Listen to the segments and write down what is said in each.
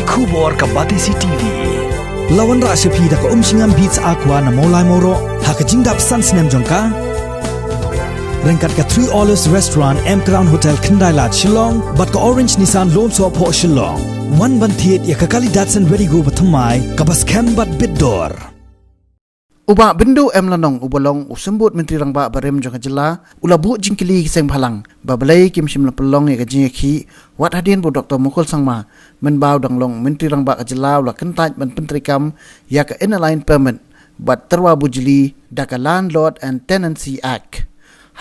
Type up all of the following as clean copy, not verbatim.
Kubor ka Batisi TV. Lawan ra sepi da ka singam beats aqua na molai moro hakajing dap sans nem jongka. Rengkat ka 3 Olives Restaurant M Crown Hotel Kendai Lat Shillong bat ka Orange Nissan Loan So Po Shillong. One bantiet ya ka kali Datsun Ready Go batamai ka bas bat bidor. Uba bindu lanong ubolong usembut Menteri Rangba barem jong jela ulabu jingkili kiseng phalang babalai kim shim lapelong ya kajing ki wat hadin bu Dr. Mukul Sangma menbau danglong Menteri Rangba jela ula kentaj ban Menteri Kam ya ka inline permit bat terwa bujili da ka Landlord and Tenancy Act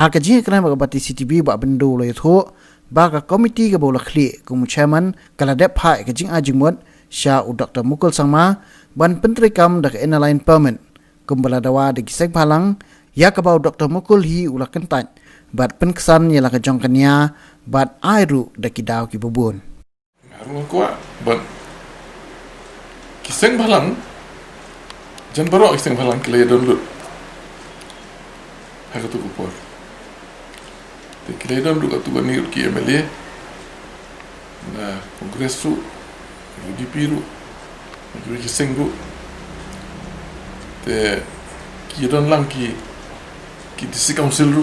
ha kajing kena bagabati CTB ba bindu lo yatho ba ka komiti ka bola khli kum chairman kala dep ha kajing ajingmot sha u Dr. Mukul Sangma ban Menteri Kam da ka inline permit kumbala dawa de gisek phalang ya kabau Dr. Mukul hi ula kentaj bat penkesan ya la ka jongkania bat airu de kidaw ki bubun harun ko bat gisek phalang jan baro gisek phalang kile don lut ha tu ko de kile don lut tu bani ki MLA na kongres su UDP ru gisek ru te ki don lang ki district council ru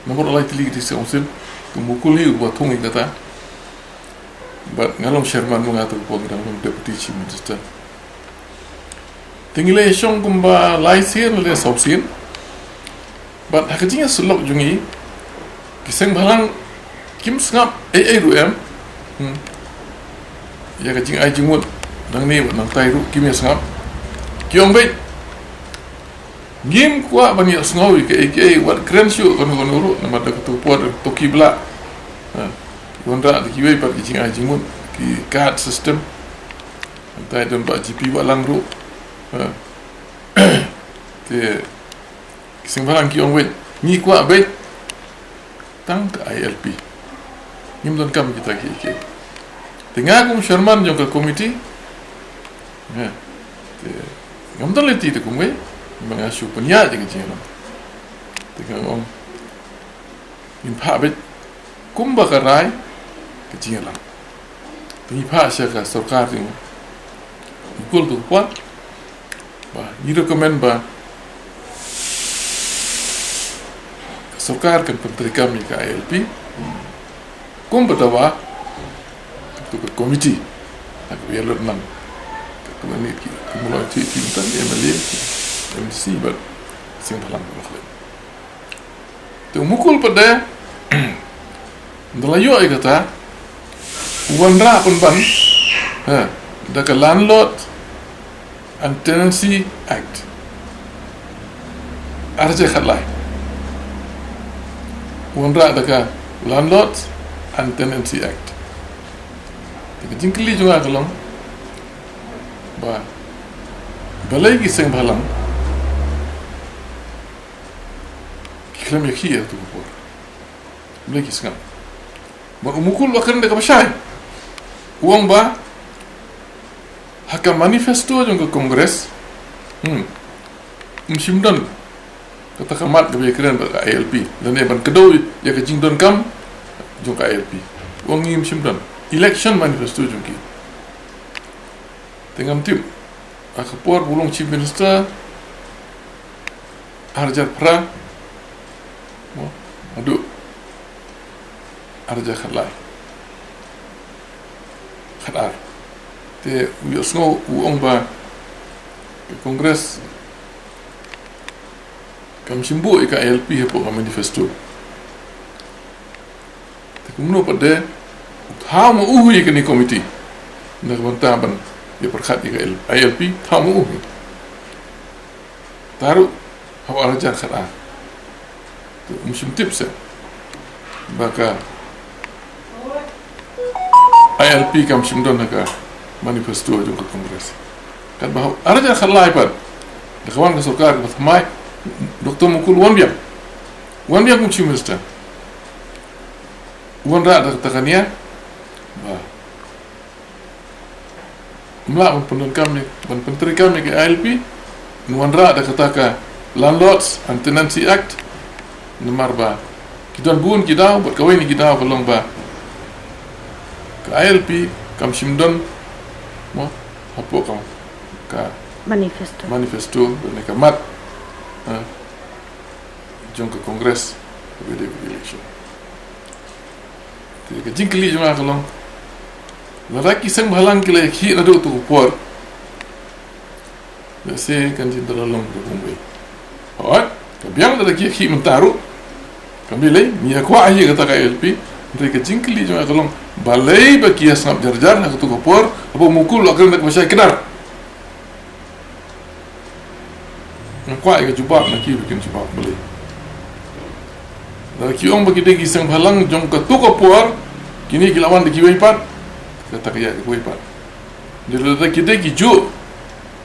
nomor alai tili district council tu mukul hi buat thung ingata but ngalong chairman mengatu ko ngam deputy chief minister tingile shong kumba lai sir le sobsin but hakajinga sulok jungi kiseng balang kim sngap ru em ya kajing ai jingmut nang ni nang tai ru kim ya sngap Kiong bet ngim kwa bani sngowi ke wat krenshu kono ru nama da tu pod toki bla wonda de kiwe pat ki jinga jimun ki card system antai don ba GP wa lang ru te kising balang kiong bet ni kwa bet tang ka ILP ngim don kam kita ki tengah kum Sherman jong ka committee ngam dan leti tu kumwe mengasu penya dengan jenam tengah om in phabet kumba karai ke jenam tengah pha syaka sarkar tu ikul tu kuat ba ni recommend ba sarkar kan Menteri Kami ke ILP kumba dawa tu komiti aku biar nang kemana ki mulai tintan MLA MC but sing phalang bakhle tu mukul pada ndalayo ai kata wanra pun ban da ka Landlord and Tenancy Act arje khalai wanra da ka Landlord and Tenancy Act jingkli juga kalong ba balai giseng balang kilam ya kia tu por balai giseng ba umukul akan de kabashay uang ba haka manifesto jong ke kongres simdan kata kamat ke keren ba ILP dan ban kedo ya ke jingdon kam jong ke ILP uang ngim simdan election manifesto jong ki tengam tim akapor bulung chief minister Arjar Pra adu Arjar Khalai khadar te yosno uong ba kongres kam simbu ika LP hepo manifesto te kumno pada ha mo uhi ke ni komiti na bantaban dia perkhat di ILP tamu taruh hawa raja khara tu musim tips baka ILP kam simdon naga manifesto jo ke kongres kan bahawa raja khara ipat de kawan ke sarkar ke mai Dr. Mukul wan biak kum chief minister wan ra da takania ba mula Menteri Kami ke ILP nuanra ada kata Landlords and Tenancy Act nomor ba kidan bun kidaw bat kawai ni kidaw kalong ba ke ILP kam simdon mo hapo ka manifesto ni kamat jong ke kongres bede election te ke jingkli juma kalong lagi sang balang kile khi na do tu por le se kan jin dalalong de kumbe hot ka biang da khi mentaru kamile ni akwa ahi kata ka LP te ke jingkli juma kalong balai ba kia snap jarjar na tu por apo mukul akan nak masai kedar kwa ke jubab na ki bikin jubab balai da ki ong bagi degi sang balang jong ka tu por kini kilawan de ki wei pat kata kaya ke wei pat dia da ki degi ju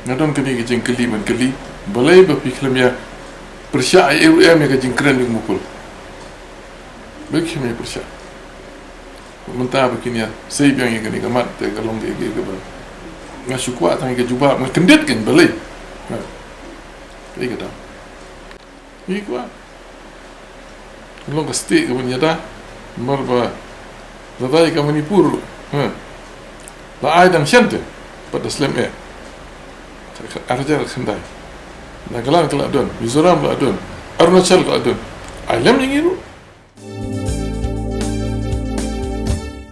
ngadon kini ke jingkli man kali balai ba piklam ya persya eu em ke jingkren ning mukul bekime persya mentah begini ya saya biang yang kini kamat te kalong ke ba ngasu kuat tang ke jubab kendit kan balai kata ni kuat long kasti ke punya dah marba radai ke Manipur la ai dang shente pada slam arjar khandai Nagaland kala don Mizoram kala don Arunachal kala don alam yang itu